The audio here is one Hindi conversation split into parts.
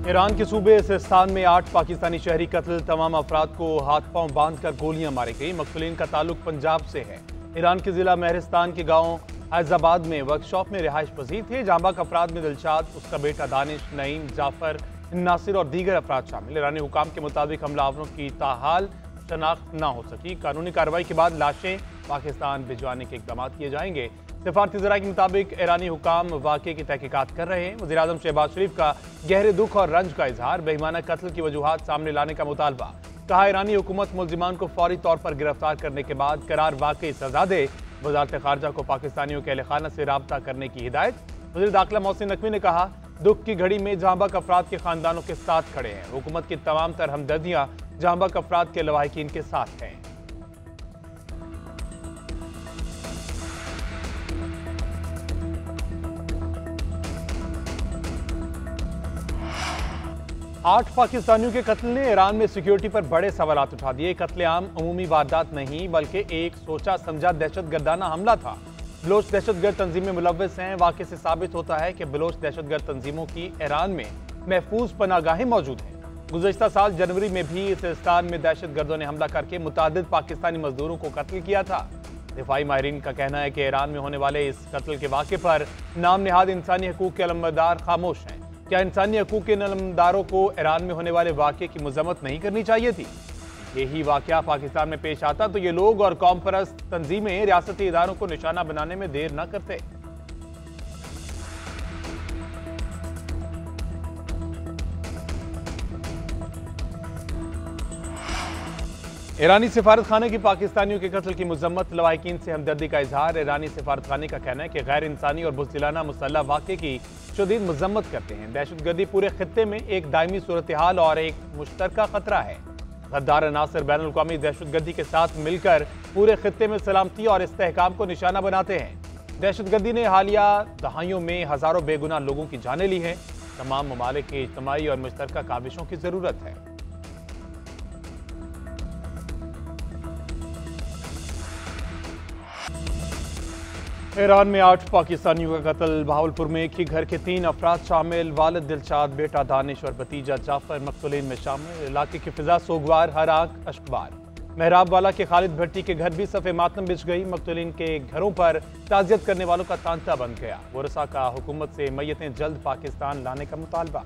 ईरान के सूबे सिस्तान में 8 पाकिस्तानी शहरी कत्ल, तमाम अफराद को हाथ पांव बांधकर गोलियां मारी गई। मकतूलीन का ताल्लुक पंजाब से है। ईरान के जिला महरिस्तान के गांव हैजाबाद में वर्कशॉप में रिहाइश पजीर थे। जांबाक अफराद में दिलशाद, उसका बेटा दानिश, नईम, जाफर, नासिर और दीगर अफराद शामिल। ईरानी हुकाम के मुताबिक हमलावरों की ताहाल शनाख्त न हो सकी। कानूनी कार्रवाई के बाद लाशें पाकिस्तान भिजवाने के इक़दाम किए जाएंगे। सिफारती ज़राए के मुताबिक ईरानी हुकाम वाक़े की तहकीकात कर रहे हैं। वज़ीर आज़म शहबाज शरीफ का गहरे दुख और रंज का इजहार, बेईमाना कत्ल की वजूहात सामने लाने का मुतालबा। कहा, ईरानी हुकूमत मुल्जिमान को फौरी तौर पर गिरफ्तार करने के बाद करार वाकई सजा दे। वज़ारत ख़ारजा को पाकिस्तानियों के अहल खाना से राब्ता करने की हिदायत। वज़ीर दाखिला मोहसिन नकवी ने कहा, दुख की घड़ी में जांबाक अफराद के खानदानों के साथ खड़े हैं। हुकूमत की तमाम तर हमदर्दियाँ जांबाक अफराद के लवाहिकीन के साथ हैं। 8 पाकिस्तानियों के कत्ल ने ईरान में सिक्योरिटी पर बड़े सवालात उठा दिए। कत्लेआम अमूमी वारदात नहीं बल्कि एक सोचा समझा दहशतगर्दाना हमला था। बलोच दहशतगर्द तंजीमें मुलव्वस हैं। वाक़े से साबित होता है कि बलोच दहशतगर्द तंजीमों की ईरान में महफूज पनागाहें मौजूद हैं। गुज़श्ता साल जनवरी में भी सिस्तान में दहशतगर्दों ने हमला करके मुतादिद पाकिस्तानी मजदूरों को कत्ल किया था। दिफाई माहिरीन का कहना है कि ईरान में होने वाले इस कत्ल के वाक़े पर नाम निहाद इंसानी हकूक़ के अलमदार खामोश हैं। क्या इंसानी हकूक़ के अलमदारों को ईरान में होने वाले वाक़े की मजम्मत नहीं करनी चाहिए थी? यही वाक़या पाकिस्तान में पेश आता तो ये लोग और कौम परस्त तंजीमें रियासती इदारों को निशाना बनाने में देर न करते। ईरानी सिफारत खाने की पाकिस्तानियों के कत्ल की मजम्मत, लवाहिकीन से हमदर्दी का इजहार। ईरानी सिफारत खाने का कहना है कि गैर इंसानी और बुज़दिलाना मुसल्लह वाक़े की शदीद मजम्मत करते हैं। दहशतगर्दी पूरे खित्ते में एक दायमी सूरत हाल और एक मुश्तरका खतरा है। गद्दार अनासर बैनुल अक़वामी दहशतगर्दी के साथ मिलकर पूरे खित्ते में सलामती और इस्तेहकाम को निशाना बनाते हैं। दहशतगर्दी ने हालिया दहाइयों में हजारों बेगुनाह लोगों की जानें ली हैं। तमाम ममालिक की इज्तिमाई और मुश्तरका काविशों की जरूरत है। ईरान में 8 पाकिस्तानियों का कत्ल। बहावलपुर में एक ही घर के 3 अफराद शामिल। वालिद दिलशाद, बेटा दानिश और भतीजा जाफर मकतूलीन में शामिल। इलाके की फिजा सोगवार, हर आंख अश्कबार। मेहराब वाला के खालिद भट्टी के घर भी सफ़े मातम बिछ गई। मकतूलीन के घरों पर ताज़ियत करने वालों का तांता बन गया। वरसा का हुकूमत से मैयतें जल्द पाकिस्तान लाने का मुतालबा।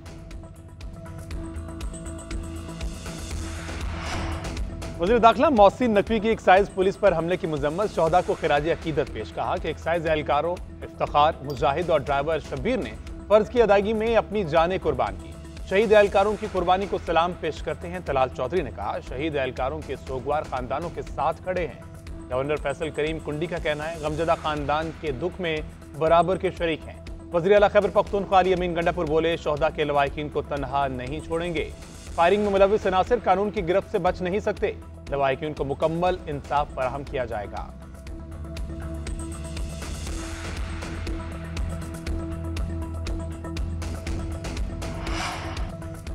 वज़ीर दाखिला मोहसिन नकवी की एक्साइज पुलिस पर हमले की मजम्मत, शहदा को खिराज अकीदत पेश। कहा कि एक्साइज एहलकारों इफ्तिखार, मुजाहिद और ड्राइवर शब्बीर ने फर्ज की अदायगी में अपनी जानें कुर्बान की। शहीद एहलकारों की कुर्बानी को सलाम पेश करते हैं। तलाल चौधरी ने कहा, शहीद एहलकारों के सोगवार खानदानों के साथ खड़े हैं। गवर्नर फैसल करीम कुंडी का कहना है, गमजदा खानदान के दुख में बराबर के शरीक हैं। वज़ीर आला खैबर पख्तूनख्वा अली अमीन गंडापुर बोले, शहदा के लवाहिकीन को तनहा नहीं छोड़ेंगे। फायरिंग में मुलव्विस अनासिर कानून की गिरफ्त से बच नहीं सकते। लवाहिकीन को मुकम्मल इंसाफ फराहम किया जाएगा।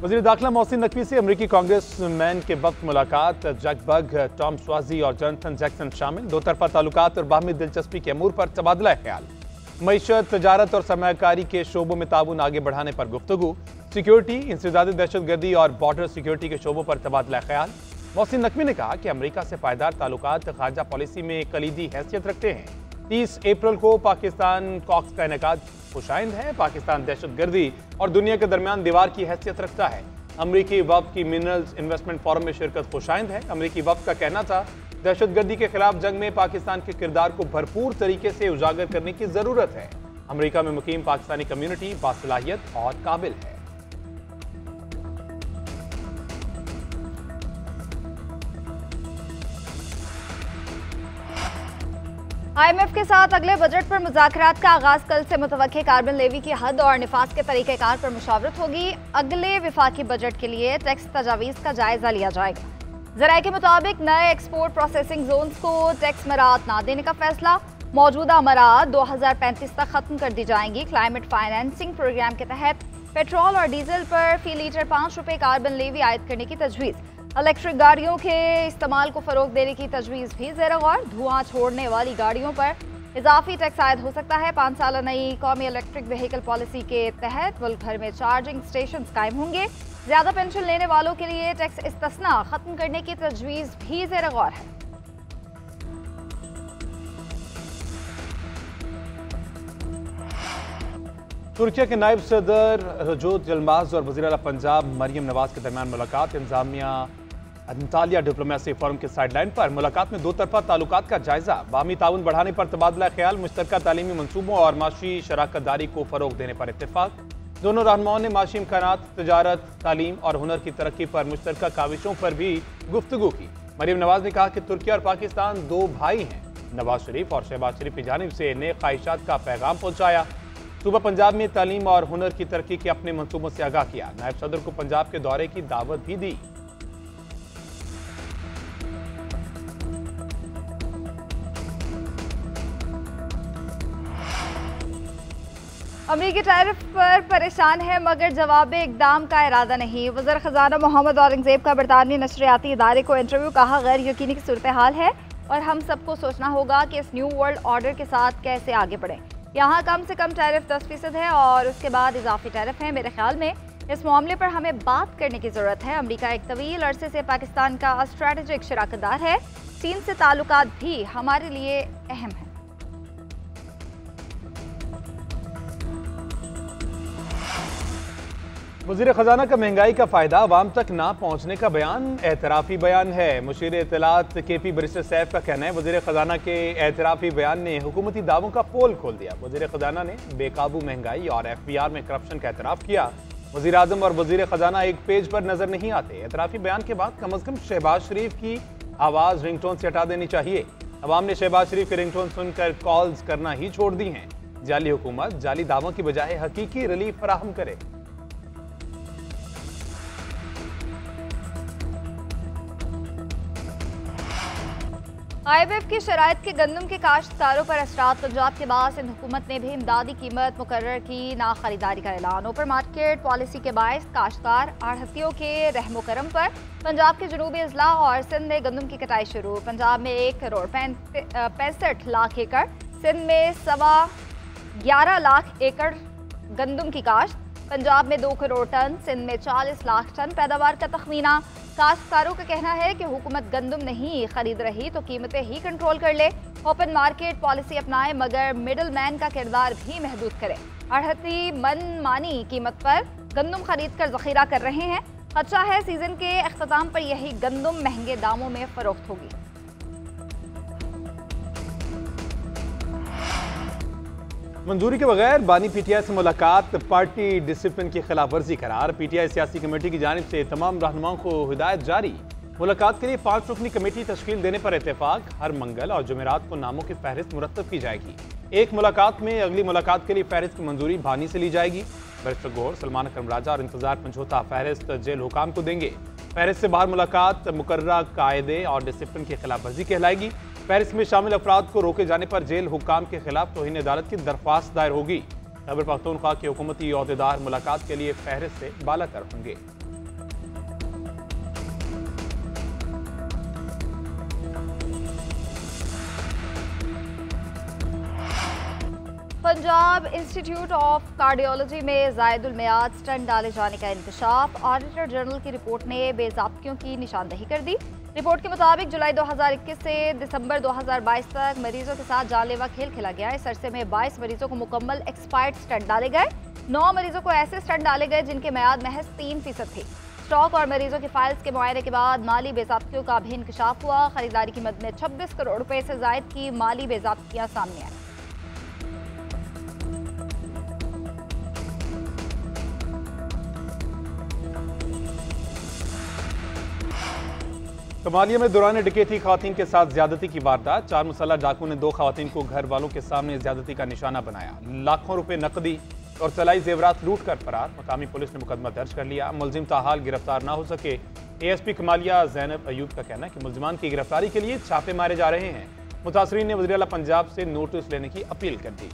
वज़ीर दाखिला मोहसिन नकवी से अमरीकी कांग्रेसमैन के वक्त मुलाकात। जैक बग, टॉम स्वाजी और जोनाथन जैक्सन शामिल। दो तरफा ताल्लुकात और बाहमी दिलचस्पी के अमूर पर तबादला ख्याल। मईशत, तजारत और सरमायाकारी के शोबों में ताउन आगे बढ़ाने पर गुफ्तगू। सिक्योरिटी, इंसदादी दहशतगर्दी और बॉर्डर सिक्योरिटी के शोबों पर तबादला ख्याल। मोहसिन नकवी ने कहा कि अमेरिका से पायदार ताल्लुकात खारजा पॉलिसी में कलीदी हैसियत रखते हैं। 30 अप्रैल को पाकिस्तान कॉक्स का इनेकाद खुशाइंद है। पाकिस्तान दहशतगर्दी और दुनिया के दरमियान दीवार की हैसियत रखता है। अमरीकी वफ़द की मिनरल्स इन्वेस्टमेंट फोरम में शिरकत खुशाइंद है। अमरीकी वफ़द का कहना था, दहशतगर्दी के खिलाफ जंग में पाकिस्तान के किरदार को भरपूर तरीके से उजागर करने की जरूरत है। अमरीका में मुकीम पाकिस्तानी कम्युनिटी बासलाहियत और काबिल है। IMF के साथ अगले बजट पर मुज़ाकरात का आगाज कल से मुतवक्के कार्बन लेवी की हद और निफाज के तरीक़ेकार पर मुशावरत होगी। अगले विफाकी बजट के लिए टैक्स तजावीज़ का जायजा लिया जाएगा। ज़राए के मुताबिक नए एक्सपोर्ट प्रोसेसिंग जोन्स को टैक्स मराहत ना देने का फैसला। मौजूदा मराहत 2035 तक खत्म कर दी जाएंगी। क्लाइमेट फाइनेंसिंग प्रोग्राम के तहत पेट्रोल और डीजल पर फी लीटर 5 रुपये कार्बन लेवी आयद करने की तजवीज़। इलेक्ट्रिक गाड़ियों के इस्तेमाल को फ़रोग देने की तजवीज़ भी ज़ेर गौर। धुआं छोड़ने वाली गाड़ियों पर इजाफी टैक्स आयद हो सकता है। 5 साल नई कौमी इलेक्ट्रिक व्हीकल पॉलिसी के तहत मुल्क भर में चार्जिंग स्टेशन कायम होंगे। ज्यादा पेंशन लेने वालों के लिए टैक्स इस्तिस्ना खत्म करने की तजवीज़ भी ज़ेर गौर है। तुर्किया के नायब सदर रजोत यलमाज और वज़ीर आला पंजाब मरियम नवाज के दरमियान मुलाकात। इंतजामिया अंतालिया डिप्लोमेसी फोरम के साइडलाइन पर मुलाकात में दो तरफा ताल्लुकात का जायजा, बामी ताउन बढ़ाने पर तबादला ख्याल, मुश्तरका तालीमी मनसूबों और माशी शराकत दारी को फरोग देने पर इत्तेफाक। दोनों रहनुमाओं ने माशी इम्कानात, तजारत, तालीम और हुनर की तरक्की पर मुश्तरका काविशों पर भी गुफ्तगू की। मरियम नवाज ने कहा कि तुर्किया और पाकिस्तान दो भाई हैं। नवाज शरीफ और शहबाज शरीफ की जानिब से नेक ख्वाहिशात का पैगाम पहुंचाया। सूबा पंजाब में तालीम और हुनर की तरक्की के अपने मनसूबों से आगाह किया। नायब सदर को पंजाब के दौरे की दावत भी दी। अमरीकी टैरिफ पर परेशान है मगर जवाब इकदाम का इरादा नहीं। वज़ीर ख़जाना मोहम्मद औरंगज़ेब का बरतानवी नशरियाती इदारे को इंटरव्यू, कहा गैर यकीनी की सूरत हाल है और हम सबको सोचना होगा कि इस न्यू वर्ल्ड ऑर्डर के साथ कैसे आगे बढ़ें। यहाँ कम से कम टैरिफ 10% है और उसके बाद इजाफी टैरिफ है। मेरे ख्याल में इस मामले पर हमें बात करने की ज़रूरत है। अमरीका एक तवील अरसे से पाकिस्तान का स्ट्रेटेजिक शराकतदार है। चीन से ताल्लुकात भी हमारे लिए अहम है। वज़ीर ख़जाना का महंगाई का फ़ायदा आवाम तक ना पहुँचने का बयान एतराफ़ी बयान है। मुशीर इत्तलात KP बैरिस्टर सैफ का कहना है वज़ीर ख़जाना के एतराफ़ी बयान ने हुकूमती दावों का पोल खोल दिया। वज़ीर ख़जाना ने बेकाबू महंगाई और FBR में करप्शन का एतराफ़ किया। वज़ीर आज़म और वज़ीर ख़जाना एक पेज पर नज़र नहीं आते। एतराफ़ी बयान के बाद कम अज़ कम शहबाज शरीफ की आवाज़ रिंगटोन से हटा देनी चाहिए। अवाम ने शहबाज शरीफ के रिंगटोन सुनकर कॉल्स करना ही छोड़ दी हैं। जाली हुकूमत जाली दावों की बजाय हकीकी रिलीफ फराहम करे। IMF की शराइत के गंदम के काश्तकारों पर असरात। पंजाब के बाद सिंध हुकूमत ने भी इमदादी कीमत मुकर्रर की, ना खरीदारी का ऐलान। ओपन मार्केट पॉलिसी के बायस काश्तकार आढ़तियों के रहमो करम पर पंजाब के जनूबी अजला और सिंध में गंदम की कटाई शुरू। पंजाब में 1,65,00,000 एकड़, सिंध में 11.25 लाख एकड़ गंदम की काश्त। पंजाब में 2 करोड़ टन, सिंध में 40 लाख टन पैदावार का तखमीना। काश्तकारों का कहना है कि हुकूमत गंदम नहीं खरीद रही तो कीमतें ही कंट्रोल कर ले। ओपन मार्केट पॉलिसी अपनाए मगर मिडल मैन का किरदार भी महदूद करे। आढ़ती मनमानी कीमत पर गंदम खरीद कर जखीरा कर रहे हैं। खदशा है सीजन के अख्ताम पर यही गंदम महंगे दामों में फरोख्त होगी। मंजूरी के बगैर बानी PTI से मुलाकात पार्टी डिसिप्लिन की खिलाफ वर्जी करार। PTI सियासी कमेटी की जानिब से तमाम रहनुमाओं को हिदायत जारी। मुलाकात के लिए 5 रुकनी कमेटी तश्कील देने पर इत्तेफाक। हर मंगल और जुमेरात को नामों की फहरिस्त मुरतब की जाएगी। एक मुलाकात में अगली मुलाकात के लिए फहरिस्त की मंजूरी बानी से ली जाएगी। बैरिस्टर गौहर, सलमान अकरम राजा और इंतजार पंजोता फहरिस्त जेल हुकाम को देंगे। फहरिस्त से बाहर मुलाकात मुकर्ररा कायदे और डिसिप्लिन की खिलाफ वर्जी कहलाएगी। फहरिस्त में शामिल अफराद को रोके जाने पर जेल हुकाम के खिलाफ तौहीन अदालत की दरख्वास्त दायर होगी। खैबर पख्तूनख्वा के हुकूमती अहदेदार मुलाकात के लिए फहरिस्त से बालातर होंगे। पंजाब इंस्टीट्यूट ऑफ कार्डियोलॉजी में ज़ायदुल मियाद स्टंट डाले जाने का इंकशाफ। ऑडिटर जनरल की रिपोर्ट ने बेज़ाब्तियों की निशानदही कर दी। रिपोर्ट के मुताबिक जुलाई 2021 से दिसंबर 2022 तक मरीजों के साथ जानलेवा खेल खेला गया। इस अरसे में 22 मरीजों को मुकम्मल एक्सपायर्ड स्टंट डाले गए। 9 मरीजों को ऐसे स्टंट डाले गए जिनके मियाद महज 3% थी। स्टॉक और मरीजों की फाइल्स के मुआयने के बाद माली बेज़ाब्तियों का भी इंकशाफ हुआ। खरीदारी की मद में 26 करोड़ रुपए से जायद की माली बेज़ाब्तियां सामने आई। कमालिया में दौरान डकैती खवातीन के साथ ज्यादती की वारदात। 4 मुसल्लह डाकू ने 2 खवातीन को घर वालों के सामने ज्यादती का निशाना बनाया। लाखों रुपए नकदी और तलाई जेवरात लूट कर फरार। मकामी पुलिस ने मुकदमा दर्ज कर लिया। मुलजिम ताहाल गिरफ्तार ना हो सके। ASP कमालिया ज़ैनब अयूब का कहना है कि मुलजिमान की गिरफ्तारी के लिए छापे मारे जा रहे हैं। मुतासरीन ने वज़ीर आला पंजाब से नोटिस लेने की अपील कर दी।